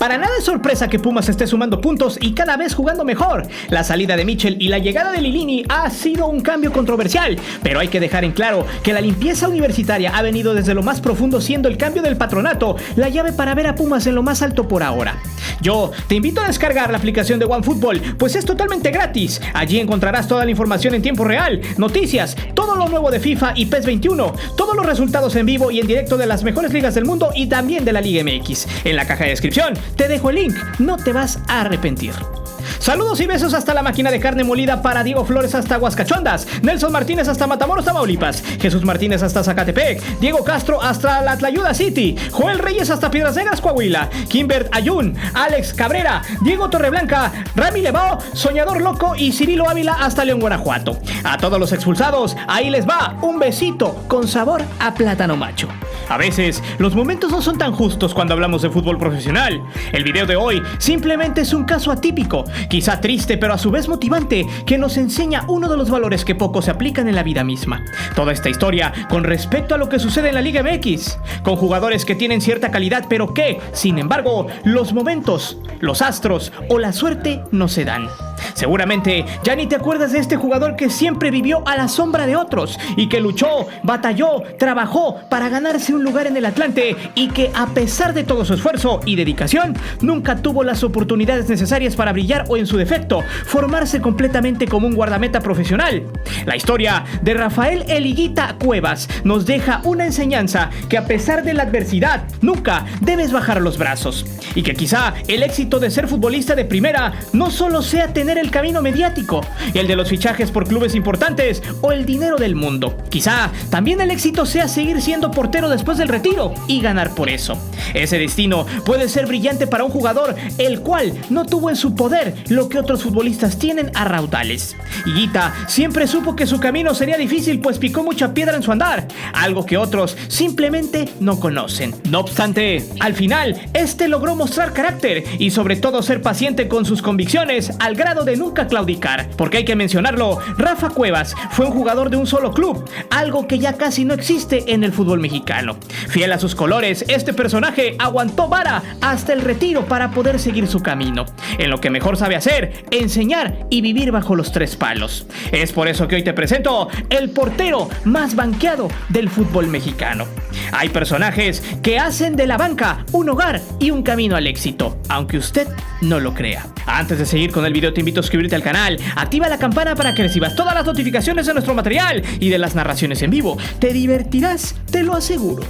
Para nada es sorpresa que Pumas esté sumando puntos y cada vez jugando mejor. La salida de Michel y la llegada de Lilini ha sido un cambio controversial, pero hay que dejar en claro que la limpieza universitaria ha venido desde lo más profundo, siendo el cambio del patronato la llave para ver a Pumas en lo más alto por ahora. Yo te invito a descargar la aplicación de OneFootball, pues es totalmente gratis. Allí encontrarás toda la información en tiempo real, noticias, todo lo nuevo de FIFA y PES 21, todos los resultados en vivo y en directo de las mejores ligas del mundo y también de la Liga MX. En la caja de descripción te dejo el link, no te vas a arrepentir. Saludos y besos hasta la máquina de carne molida para Diego Flores hasta Aguascachondas, Nelson Martínez hasta Matamoros, Tamaulipas, Jesús Martínez hasta Zacatepec, Diego Castro hasta la Tlayuda City, Joel Reyes hasta Piedras Negras, Coahuila, Kimbert Ayun, Alex Cabrera, Diego Torreblanca, Rami Levao, Soñador Loco y Cirilo Ávila hasta León, Guanajuato. A todos los expulsados, ahí les va un besito con sabor a plátano macho. A veces, los momentos no son tan justos cuando hablamos de fútbol profesional. El video de hoy simplemente es un caso atípico, quizá triste pero a su vez motivante, que nos enseña uno de los valores que poco se aplican en la vida misma. Toda esta historia con respecto a lo que sucede en la Liga MX, con jugadores que tienen cierta calidad pero que, sin embargo, los momentos, los astros o la suerte no se dan. Seguramente ya ni te acuerdas de este jugador que siempre vivió a la sombra de otros y que luchó, batalló, trabajó para ganarse un lugar en el Atlante y que a pesar de todo su esfuerzo y dedicación nunca tuvo las oportunidades necesarias para brillar o en su defecto formarse completamente como un guardameta profesional. La historia de Rafael El Higuita Cuevas nos deja una enseñanza que a pesar de la adversidad nunca debes bajar los brazos y que quizá el éxito de ser futbolista de primera no solo sea tener el camino mediático, el de los fichajes por clubes importantes o el dinero del mundo. Quizá también el éxito sea seguir siendo portero después del retiro y ganar por eso. Ese destino puede ser brillante para un jugador el cual no tuvo en su poder lo que otros futbolistas tienen a raudales. Higuita siempre supo que su camino sería difícil, pues picó mucha piedra en su andar, algo que otros simplemente no conocen. No obstante, al final, este logró mostrar carácter y sobre todo ser paciente con sus convicciones al grado de nunca claudicar, porque hay que mencionarlo, Rafa Cuevas fue un jugador de un solo club, algo que ya casi no existe en el fútbol mexicano. Fiel a sus colores, este personaje aguantó vara hasta el retiro para poder seguir su camino, en lo que mejor sabe hacer, enseñar y vivir bajo los tres palos. Es por eso que hoy te presento el portero más banqueado del fútbol mexicano. Hay personajes que hacen de la banca un hogar y un camino al éxito, aunque usted no lo crea. Antes de seguir con el video te invito a suscribirte al canal, activa la campana para que recibas todas las notificaciones de nuestro material y de las narraciones en vivo. Te divertirás, te lo aseguro.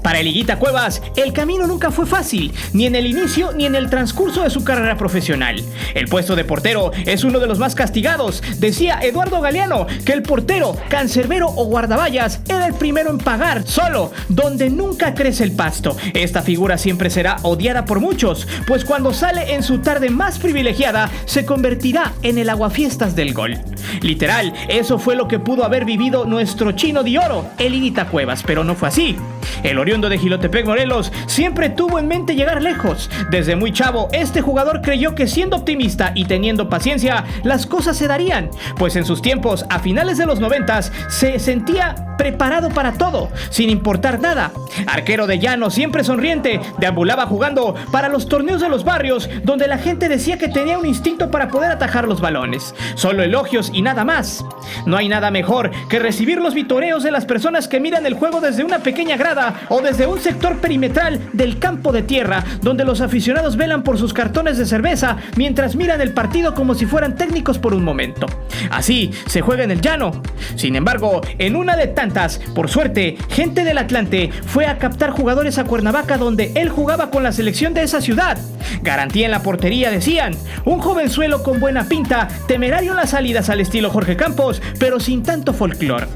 Para El Higuita Cuevas, el camino nunca fue fácil, ni en el inicio ni en el transcurso de su carrera profesional. El puesto de portero es uno de los más castigados. Decía Eduardo Galeano que el portero, cancerbero o guardaballas era el primero en pagar, solo donde nunca crece el pasto. Esta figura siempre será odiada por muchos, pues cuando sale en su tarde más privilegiada, se convertirá en el aguafiestas del gol. Literal, eso fue lo que pudo haber vivido nuestro chino de oro, El Higuita Cuevas, pero no fue así. El oriundo de Jilotepec, Morelos, siempre tuvo en mente llegar lejos. Desde muy chavo, este jugador creyó que siendo optimista y teniendo paciencia, las cosas se darían, pues en sus tiempos, a finales de los 90s, se sentía preparado para todo, sin importar nada. Arquero de llano, siempre sonriente, deambulaba jugando para los torneos de los barrios, donde la gente decía que tenía un instinto para poder atajar los balones. Solo elogios y nada más. No hay nada mejor que recibir los vitoreos de las personas que miran el juego desde una pequeña grada o desde un sector perimetral del campo de tierra, donde los aficionados velan por sus cartones de cerveza mientras miran el partido como si fueran técnicos por un momento. Así se juega en el llano. Sin embargo, en una de tantas, por suerte, gente del Atlante fue a captar jugadores a Cuernavaca, donde él jugaba con la selección de esa ciudad. Garantía en la portería, decían. Un jovenzuelo con buena pinta, temerario en las salidas al estilo Jorge Campos, pero sin tanto folclore.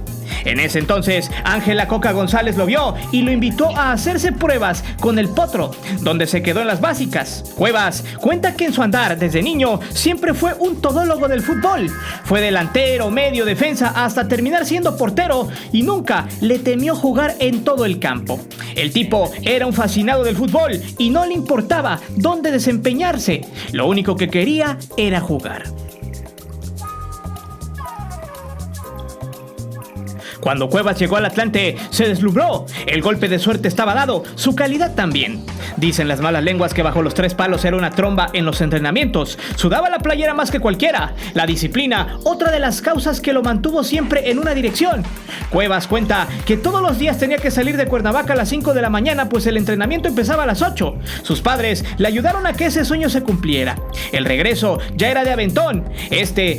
En ese entonces, Ángela Coca González lo vio y lo invitó a hacerse pruebas con el Potro, donde se quedó en las básicas. Cuevas cuenta que en su andar desde niño siempre fue un todólogo del fútbol. Fue delantero, medio, defensa, hasta terminar siendo portero y nunca le temió jugar en todo el campo. El tipo era un fascinado del fútbol y no le importaba dónde desempeñarse. Lo único que quería era jugar. Cuando Cuevas llegó al Atlante, se deslumbró. El golpe de suerte estaba dado, su calidad también. Dicen las malas lenguas que bajo los tres palos era una tromba en los entrenamientos, sudaba la playera más que cualquiera, la disciplina, otra de las causas que lo mantuvo siempre en una dirección. Cuevas cuenta que todos los días tenía que salir de Cuernavaca a las 5 de la mañana, pues el entrenamiento empezaba a las 8. Sus padres le ayudaron a que ese sueño se cumpliera. El regreso ya era de aventón.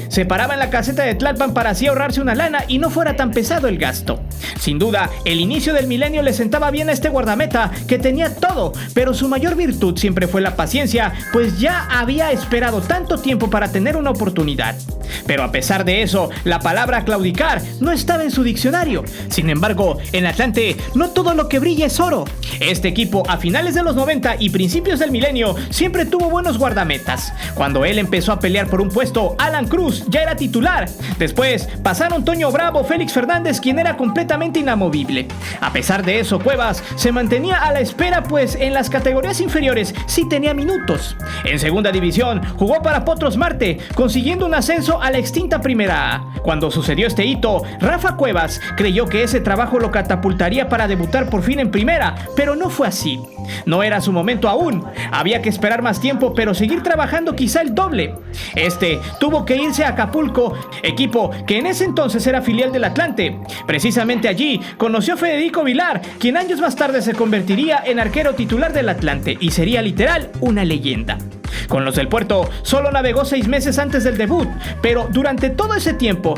Se paraba en la caseta de Tlalpan para así ahorrarse una lana y no fuera tan pesado el gasto. Sin duda, el inicio del milenio le sentaba bien a este guardameta que tenía todo, pero su mayor virtud siempre fue la paciencia, pues ya había esperado tanto tiempo para tener una oportunidad. Pero a pesar de eso, la palabra claudicar no estaba en su diccionario. Sin embargo, en Atlante no todo lo que brilla es oro. Este equipo a finales de los 90 y principios del milenio siempre tuvo buenos guardametas. Cuando él empezó a pelear por un puesto, Alan Cruz ya era titular. Después pasaron Toño Bravo, Félix Fernández, quien era completamente inamovible. A pesar de eso, Cuevas se mantenía a la espera, pues en las categorías inferiores sí tenía minutos. En segunda división jugó para Potros Marte, consiguiendo un ascenso a la extinta Primera A. Cuando sucedió este hito, Rafa Cuevas creyó que ese trabajo lo catapultaría para debutar por fin en primera, pero no fue así. No era su momento aún. Había que esperar más tiempo, pero seguir trabajando quizá el doble. Tuvo que irse a Acapulco, equipo que en ese entonces era filial del Atlante. Precisamente allí conoció a Federico Vilar, quien años más tarde se convertiría en arquero titular del Atlante y sería literal una leyenda. Con los del Puerto solo navegó 6 meses antes del debut, pero durante todo ese tiempo,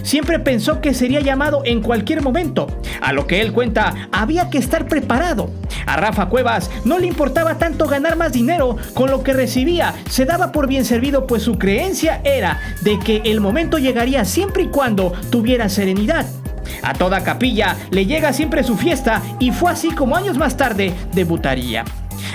siempre pensó que sería llamado en cualquier momento. A lo que él cuenta, había que estar preparado. A Rafa Cuevas no le importaba tanto ganar más dinero, con lo que recibía se daba por bien servido, pues su creencia era de que el momento llegaría siempre y cuando tuviera serenidad. A toda capilla le llega siempre su fiesta y fue así como años más tarde debutaría.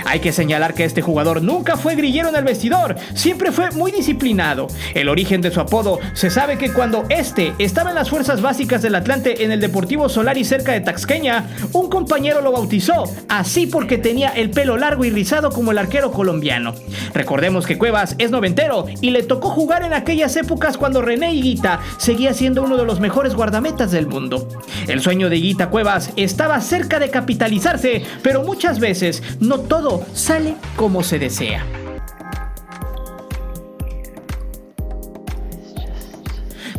Hay que señalar que este jugador nunca fue grillero en el vestidor, siempre fue muy disciplinado. El origen de su apodo se sabe que cuando estaba en las fuerzas básicas del Atlante en el Deportivo Solari cerca de Taxqueña, un compañero lo bautizó así porque tenía el pelo largo y rizado como el arquero colombiano. Recordemos que Cuevas es noventero y le tocó jugar en aquellas épocas cuando René Higuita seguía siendo uno de los mejores guardametas del mundo. El sueño de Higuita Cuevas estaba cerca de capitalizarse, pero muchas veces no todo sale como se desea.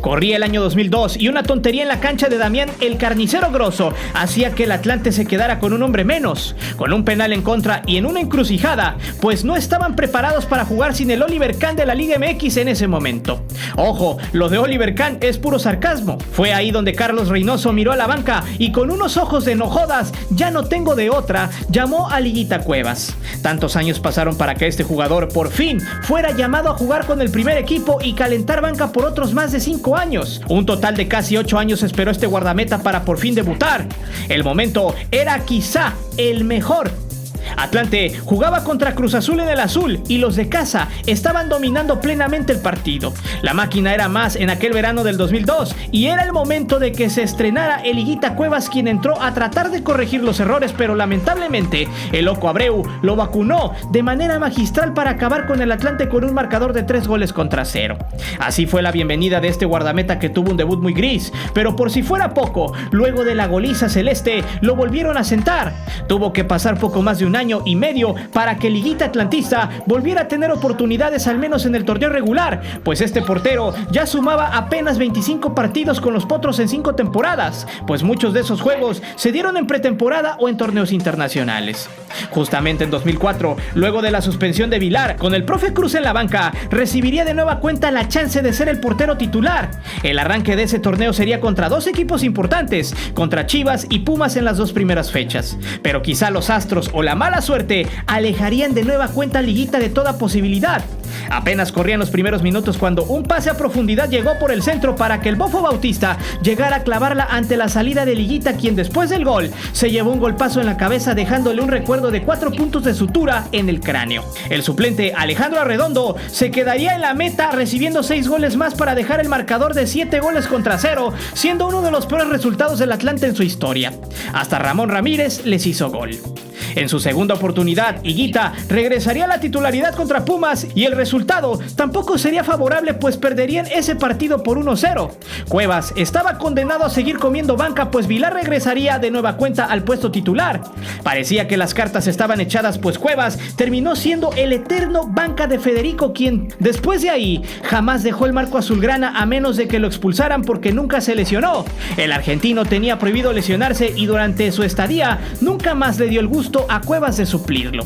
Corría el año 2002 y una tontería en la cancha de Damián el Carnicero Grosso hacía que el Atlante se quedara con un hombre menos, con un penal en contra y en una encrucijada, pues no estaban preparados para jugar sin el Oliver Kahn de la Liga MX en ese momento. Ojo, lo de Oliver Kahn es puro sarcasmo. Fue ahí donde Carlos Reynoso miró a la banca y con unos ojos de no jodas, ya no tengo de otra, llamó a Higuita Cuevas. Tantos años pasaron para que este jugador por fin fuera llamado a jugar con el primer equipo y calentar banca por otros más de 5 años. Un total de casi 8 años esperó este guardameta para por fin debutar. El momento era quizá el mejor. Atlante jugaba contra Cruz Azul en el azul y los de casa estaban dominando plenamente el partido. La máquina era más en aquel verano del 2002 y era el momento de que se estrenara el Higuita Cuevas, quien entró a tratar de corregir los errores, pero lamentablemente el Loco Abreu lo vacunó de manera magistral para acabar con el Atlante con un marcador de 3-0. Así fue la bienvenida de este guardameta que tuvo un debut muy gris, pero por si fuera poco, luego de la goliza celeste lo volvieron a sentar. Tuvo que pasar poco más de un año y medio para que el Higuita atlantista volviera a tener oportunidades al menos en el torneo regular, pues este portero ya sumaba apenas 25 partidos con los Potros en 5 temporadas, pues muchos de esos juegos se dieron en pretemporada o en torneos internacionales. Justamente en 2004, luego de la suspensión de Vilar, con el profe Cruz en la banca, recibiría de nueva cuenta la chance de ser el portero titular. El arranque de ese torneo sería contra 2 equipos importantes, contra Chivas y Pumas en las 2 primeras fechas, pero quizá los astros o la mala suerte alejarían de nueva cuenta a Higuita de toda posibilidad. Apenas corrían los primeros minutos cuando un pase a profundidad llegó por el centro para que el Bofo Bautista llegara a clavarla ante la salida de Higuita, quien después del gol se llevó un golpazo en la cabeza dejándole un recuerdo de 4 puntos de sutura en el cráneo. El suplente Alejandro Arredondo se quedaría en la meta recibiendo 6 goles más para dejar el marcador de 7-0, siendo uno de los peores resultados del Atlante en su historia. Hasta Ramón Ramírez les hizo gol. En su segunda oportunidad, Higuita regresaría a la titularidad contra Pumas y el resultado tampoco sería favorable, pues perderían ese partido por 1-0. Cuevas estaba condenado a seguir comiendo banca, pues Vilar regresaría de nueva cuenta al puesto titular. Parecía que las cartas estaban echadas, pues Cuevas terminó siendo el eterno banca de Federico, quien después de ahí jamás dejó el marco azulgrana a menos de que lo expulsaran, porque nunca se lesionó. El argentino tenía prohibido lesionarse y durante su estadía nunca más le dio el gusto a Cuevas de suplirlo.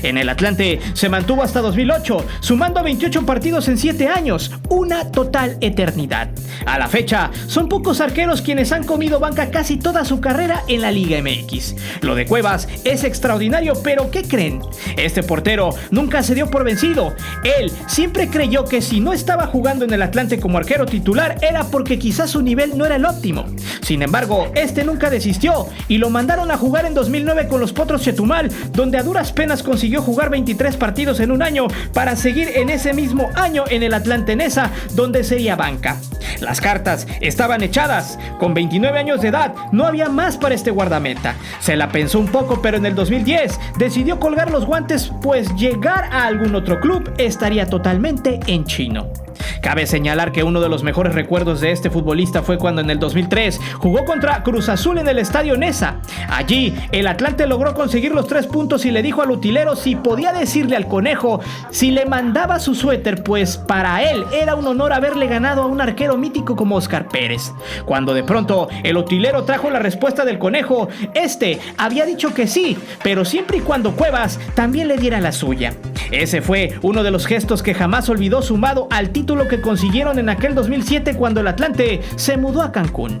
En el Atlante se mantuvo hasta 2008, sumando 28 partidos en 7 años, una total eternidad. A la fecha, son pocos arqueros quienes han comido banca casi toda su carrera en la Liga MX. Lo de Cuevas es extraordinario, pero ¿qué creen? Este portero nunca se dio por vencido. Él siempre creyó que si no estaba jugando en el Atlante como arquero titular era porque quizás su nivel no era el óptimo. Sin embargo, este nunca desistió y lo mandaron a jugar en 2009 con los Potros Chetumal, donde a duras penas consiguió jugar 23 partidos en un año para seguir en ese mismo año en el Atlante Nesa, donde sería banca. Las cartas estaban echadas. Con 29 años de edad no había más para este guardameta. Se la pensó un poco, pero en el 2010 decidió colgar los guantes, pues llegar a algún otro club estaría totalmente en chino. Cabe señalar que uno de los mejores recuerdos de este futbolista fue cuando en el 2003 jugó contra Cruz Azul en el Estadio Nesa. Allí el Atlante logró conseguir los 3 puntos y le dijo al utilero si podía decirle al Conejo si le mandaba su suéter, pues para él era un honor haberle ganado a un arquero mítico como Óscar Pérez. Cuando de pronto el utilero trajo la respuesta del Conejo, este había dicho que sí, pero siempre y cuando Cuevas también le diera la suya. Ese fue uno de los gestos que jamás olvidó, sumado al título que consiguieron en aquel 2007 cuando el Atlante se mudó a Cancún.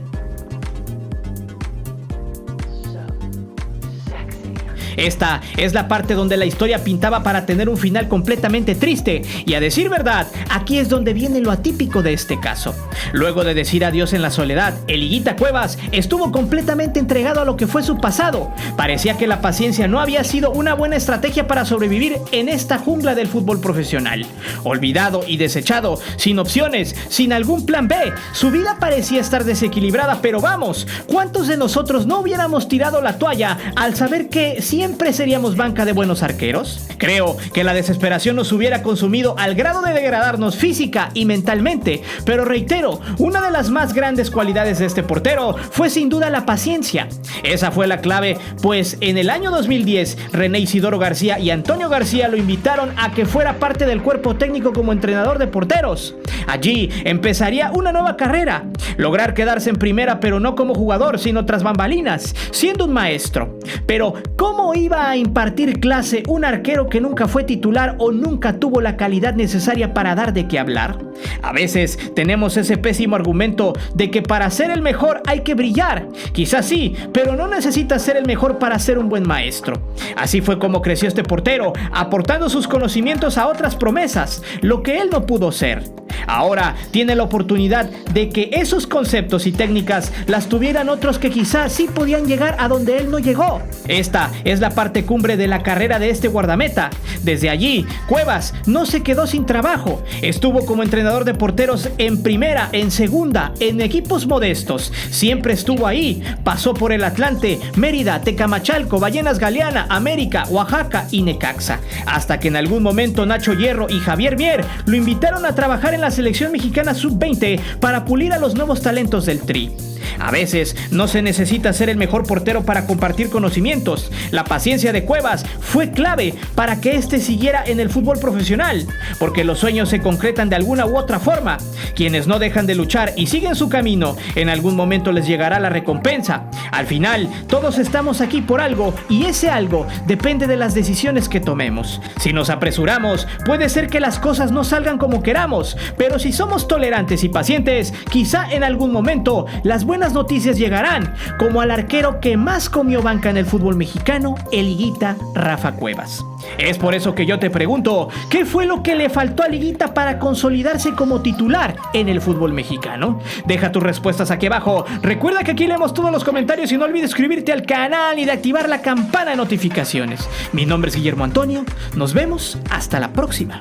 Esta es la parte donde la historia pintaba para tener un final completamente triste, y a decir verdad, aquí es donde viene lo atípico de este caso. Luego de decir adiós en la soledad, el Higuita Cuevas estuvo completamente entregado a lo que fue su pasado. Parecía que la paciencia no había sido una buena estrategia para sobrevivir en esta jungla del fútbol profesional. Olvidado y desechado, sin opciones, sin algún plan B, su vida parecía estar desequilibrada, pero vamos, ¿cuántos de nosotros no hubiéramos tirado la toalla al saber que siempre seríamos banca de buenos arqueros? Creo que la desesperación nos hubiera consumido al grado de degradarnos física y mentalmente, pero reitero, una de las más grandes cualidades de este portero fue sin duda la paciencia. Esa fue la clave, pues en el año 2010 René Isidoro García y Antonio García lo invitaron a que fuera parte del cuerpo técnico como entrenador de porteros. Allí empezaría una nueva carrera, lograr quedarse en primera, pero no como jugador, sino tras bambalinas, siendo un maestro. Pero ¿cómo iba a impartir clase un arquero que nunca fue titular o nunca tuvo la calidad necesaria para dar de qué hablar? A veces tenemos ese pésimo argumento de que para ser el mejor hay que brillar. Quizás sí, pero no necesitas ser el mejor para ser un buen maestro. Así fue como creció este portero, aportando sus conocimientos a otras promesas, lo que él no pudo ser. Ahora tiene la oportunidad de que esos conceptos y técnicas las tuvieran otros que quizás sí podían llegar a donde él no llegó. Esta es la parte cumbre de la carrera de este guardameta. Desde allí, Cuevas no se quedó sin trabajo. Estuvo como entrenador de porteros en primera, en segunda, en equipos modestos. Siempre estuvo ahí. Pasó por el Atlante, Mérida, Tecamachalco, Ballenas Galeana, América, Oaxaca y Necaxa. Hasta que en algún momento Nacho Hierro y Javier Mier lo invitaron a trabajar en la selección mexicana sub-20 para pulir a los nuevos talentos del Tri. A veces no se necesita ser el mejor portero para compartir conocimientos. La paciencia de Cuevas fue clave para que éste siguiera en el fútbol profesional, porque los sueños se concretan de alguna u otra forma. Quienes no dejan de luchar y siguen su camino, en algún momento les llegará la recompensa. Al final, todos estamos aquí por algo, y ese algo depende de las decisiones que tomemos. Si nos apresuramos, puede ser que las cosas no salgan como queramos, pero si somos tolerantes y pacientes, quizá en algún momento las buenas noticias llegarán, como al arquero que más comió banca en el fútbol mexicano, el Higuita Rafa Cuevas. Es por eso que yo te pregunto, ¿qué fue lo que le faltó a Higuita para consolidarse como titular en el fútbol mexicano? Deja tus respuestas aquí abajo. Recuerda que aquí leemos todos los comentarios y no olvides suscribirte al canal y de activar la campana de notificaciones. Mi nombre es Guillermo Antonio. Nos vemos hasta la próxima.